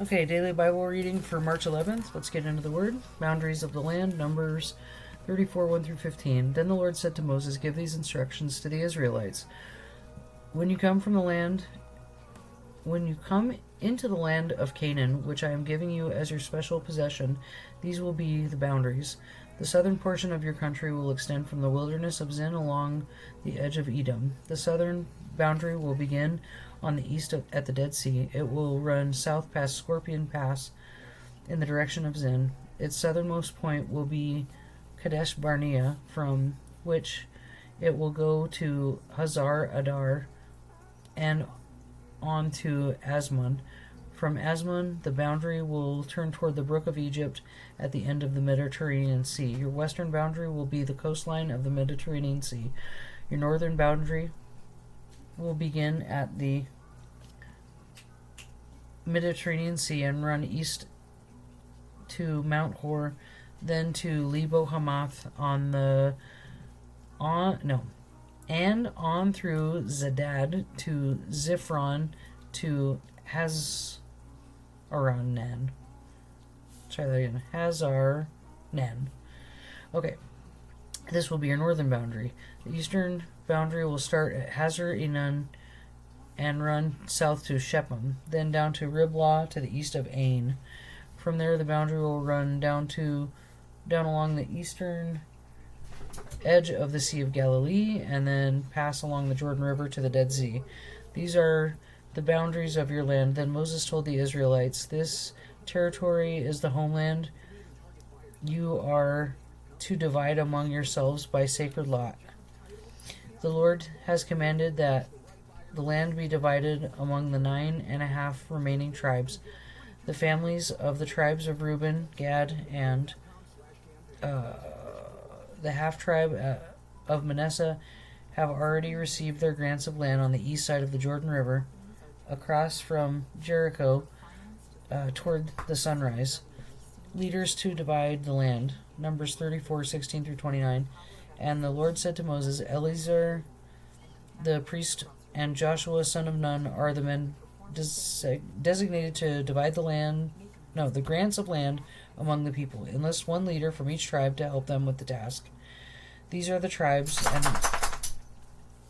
Okay, daily Bible reading for March 11th. Let's get into the word. Boundaries of the land, Numbers 34, 1 through 15. Then the Lord said to Moses, "Give these instructions to the Israelites. When you come into the land of Canaan, which I am giving you as your special possession, these will be the boundaries. The southern portion of your country will extend from the wilderness of Zin along the edge of Edom. The southern boundary will begin on the east at the Dead Sea. It will run south past Scorpion Pass in the direction of Zin. Its southernmost point will be Kadesh Barnea, from which it will go to Hazar Adar and on to Asmon. From Asmon, the boundary will turn toward the Brook of Egypt at the end of the Mediterranean Sea. Your western boundary will be the coastline of the Mediterranean Sea. Your northern boundary will begin at the Mediterranean Sea and run east to Mount Hor, then to Lebo Hamath and on through Zedad to Ziphron to Hazaranan. Try that again. Hazarnan. Okay. This will be your northern boundary. The eastern boundary will start at Hazar Enan and run south to Shephem, then down to Riblah to the east of Ain. From there, the boundary will run down along the eastern edge of the Sea of Galilee and then pass along the Jordan River to the Dead Sea. These are the boundaries of your land. Then Moses told the Israelites, "This territory is the homeland you are to divide among yourselves by sacred lot. The Lord has commanded that the land be divided among the 9.5 remaining tribes. The families of the tribes of Reuben, Gad, and the half-tribe of Manasseh have already received their grants of land on the east side of the Jordan River, across from Jericho toward the sunrise. Leaders to divide the land." Numbers 34, 16 through 29. And the Lord said to Moses, "Eleazar the priest and Joshua son of Nun are the men designated to divide the grants of land among the people. Enlist one leader from each tribe to help them with the task. These are the tribes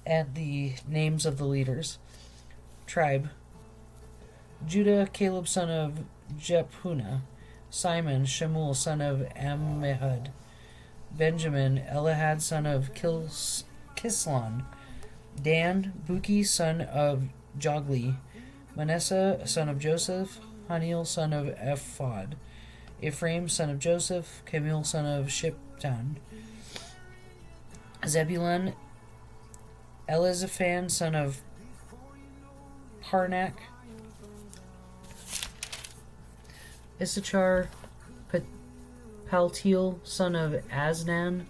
and the names of the leaders. Tribe: Judah, Caleb son of Jephunneh. Simon, Shemuel son of Ammihud. Benjamin, Elihad son of Kislon. Dan, Buki son of Jogli. Manasseh son of Joseph. Haniel son of Ephod. Ephraim son of Joseph. Camil son of Shiptan. Zebulun, Elizaphan son of Parnak. Issachar, Paltiel son of Azan.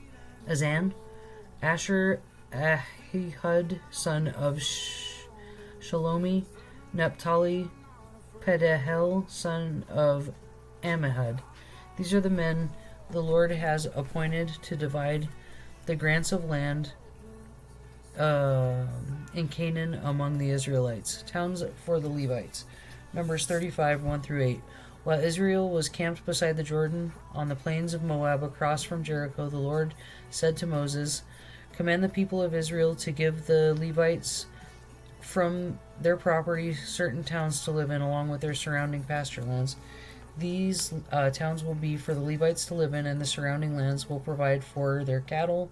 Asher, Ahihud son of Shalomi. Naphtali, Pedahel son of Ammihud. These are the men the Lord has appointed to divide the grants of land in Canaan among the Israelites. Towns for the Levites. Numbers 35, 1 through 8. While Israel was camped beside the Jordan on the plains of Moab across from Jericho, the Lord said to Moses, "Command the people of Israel to give the Levites from their property certain towns to live in, along with their surrounding pasture lands. These towns will be for the Levites to live in, and the surrounding lands will provide for their cattle,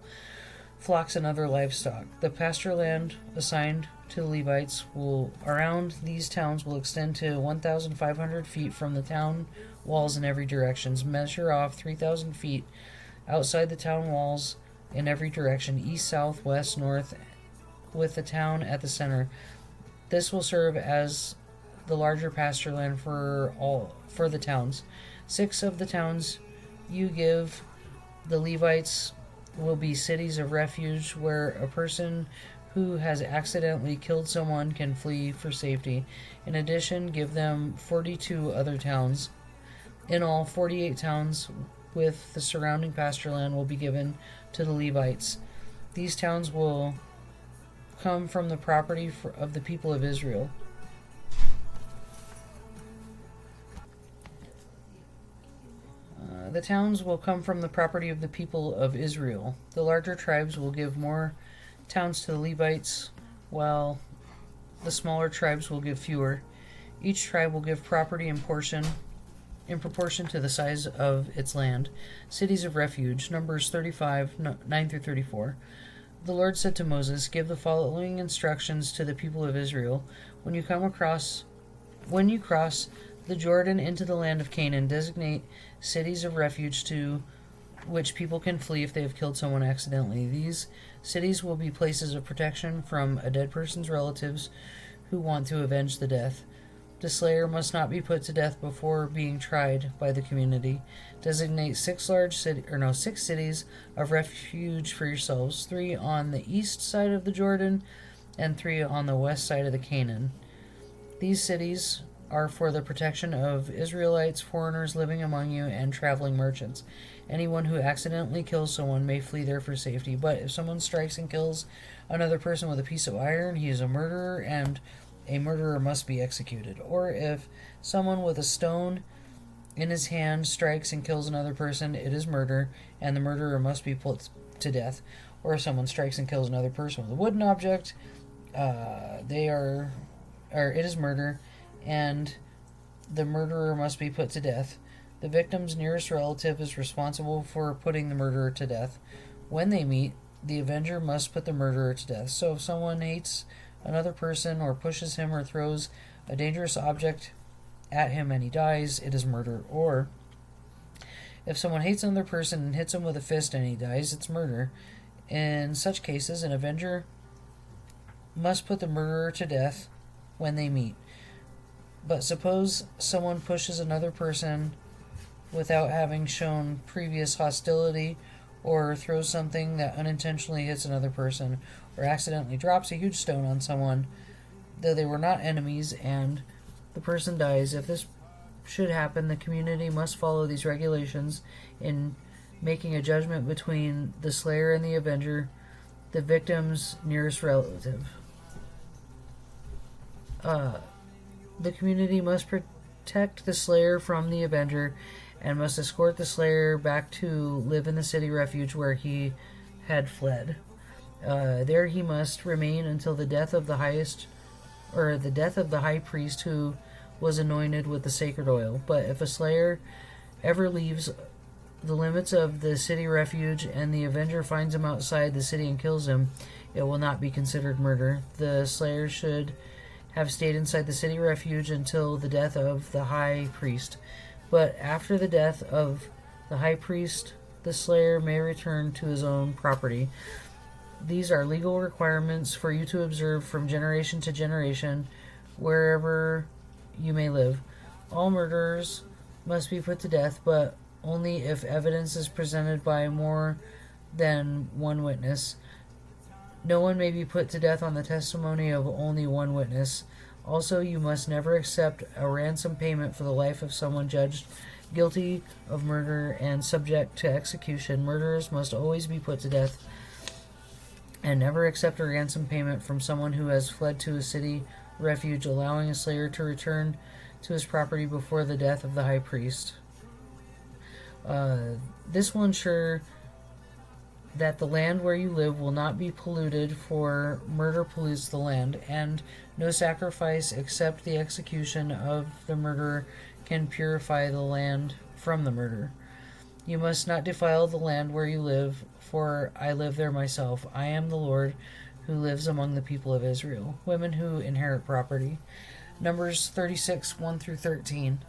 flocks, and other livestock. The pasture land assigned to the Levites around these towns will extend to 1,500 feet from the town walls in every direction. Measure off 3,000 feet outside the town walls in every direction, east, south, west, north, with the town at the center. This will serve as the larger pasture land for the towns. 6 of the towns you give the Levites will be cities of refuge where a person who has accidentally killed someone can flee for safety. In addition, give them 42 other towns. In all, 48 towns with the surrounding pasture land will be given to the Levites. These towns will come from the property of the people of Israel." The towns will come from the property of the people of Israel. The larger tribes will give more towns to the Levites, while the smaller tribes will give fewer. Each tribe will give property in proportion to the size of its land. Cities of refuge, Numbers 35, 9 through 34. The Lord said to Moses, "Give the following instructions to the people of Israel. When you cross the Jordan into the land of Canaan, designate cities of refuge to which people can flee if they have killed someone accidentally. These cities will be places of protection from a dead person's relatives who want to avenge the death. The slayer must not be put to death before being tried by the community. Designate six cities of refuge for yourselves, 3 on the east side of the Jordan and 3 on the west side of the Canaan. These cities are for the protection of Israelites, foreigners living among you, and traveling merchants. Anyone who accidentally kills someone may flee there for safety, but if someone strikes and kills another person with a piece of iron, he is a murderer, and a murderer must be executed. Or if someone with a stone in his hand strikes and kills another person, it is murder, and the murderer must be put to death. Or if someone strikes and kills another person with a wooden object, it is murder, and the murderer must be put to death. The victim's nearest relative is responsible for putting the murderer to death. When they meet, the avenger must put the murderer to death. So if someone hates another person or pushes him or throws a dangerous object at him and he dies, it is murder. Or if someone hates another person and hits him with a fist and he dies, it's murder. In such cases, an avenger must put the murderer to death when they meet. But suppose someone pushes another person without having shown previous hostility, or throws something that unintentionally hits another person, or accidentally drops a huge stone on someone, though they were not enemies, and the person dies. If this should happen, the community must follow these regulations in making a judgment between the slayer and the avenger, the victim's nearest relative. The community must protect the slayer from the avenger and must escort the slayer back to live in the city refuge where he had fled. There he must remain until the death of the high priest who was anointed with the sacred oil. But if a slayer ever leaves the limits of the city refuge and the avenger finds him outside the city and kills him, it will not be considered murder. The slayer should have stayed inside the city refuge until the death of the high priest. But after the death of the high priest, the slayer may return to his own property. These are legal requirements for you to observe from generation to generation, wherever you may live. All murderers must be put to death, but only if evidence is presented by more than one witness. No one may be put to death on the testimony of only one witness. Also, you must never accept a ransom payment for the life of someone judged guilty of murder and subject to execution. Murderers must always be put to death, and never accept a ransom payment from someone who has fled to a city refuge, allowing a slayer to return to his property before the death of the high priest. This will ensure that the land where you live will not be polluted, for murder pollutes the land, and no sacrifice except the execution of the murderer can purify the land from the murder. You must not defile the land where you live, for I live there myself. I am the Lord who lives among the people of Israel. Women who inherit property. Numbers 36, 1 through 13.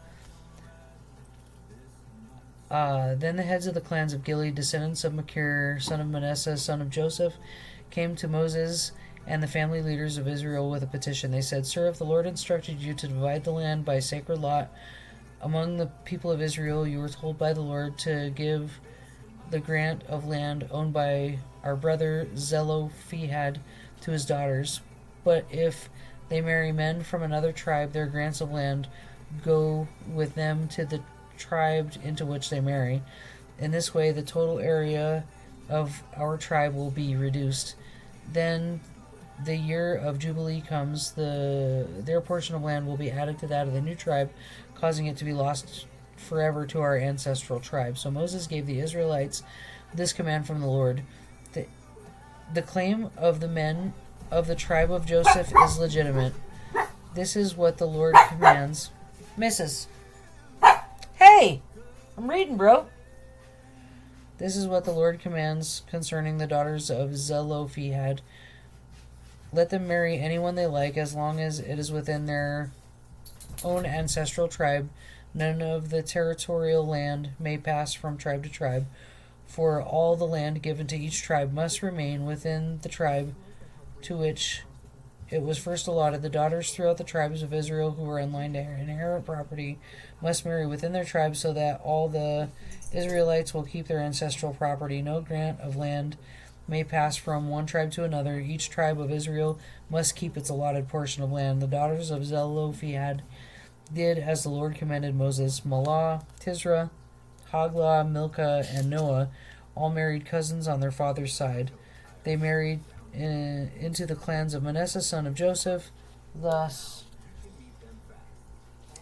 Then the heads of the clans of Gilead, descendants of Machir, son of Manasseh, son of Joseph, came to Moses and the family leaders of Israel with a petition. They said, "Sir, if the Lord instructed you to divide the land by sacred lot among the people of Israel, you were told by the Lord to give the grant of land owned by our brother Zelophehad to his daughters. But if they marry men from another tribe, their grants of land go with them to the tribe into which they marry. In this way, the total area of our tribe will be reduced. Then the year of Jubilee comes, their portion of land will be added to that of the new tribe, causing it to be lost forever to our ancestral tribe. So Moses gave the Israelites this command from the Lord. The claim of the men of the tribe of Joseph is legitimate. This is what the Lord commands. Mrs. Hey! I'm reading, bro. This is what the Lord commands concerning the daughters of Zelophehad. Let them marry anyone they like as long as it is within their own ancestral tribe. None of the territorial land may pass from tribe to tribe, for all the land given to each tribe must remain within the tribe to which it was first allotted. The daughters throughout the tribes of Israel who are in line to inherit property must marry within their tribe so that all the Israelites will keep their ancestral property. No grant of land may pass from one tribe to another. Each tribe of Israel must keep its allotted portion of land. The daughters of Zelophehad did as the Lord commanded Moses. Mahlah, Tisra, Haglah, Milcah, and Noah all married cousins on their father's side. They married into the clans of Manasseh, son of Joseph. Thus,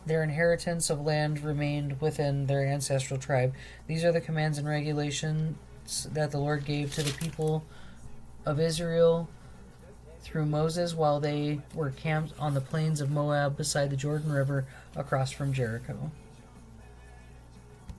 their inheritance of land remained within their ancestral tribe. These are the commands and regulations that the Lord gave to the people of Israel through Moses while they were camped on the plains of Moab beside the Jordan River across from Jericho.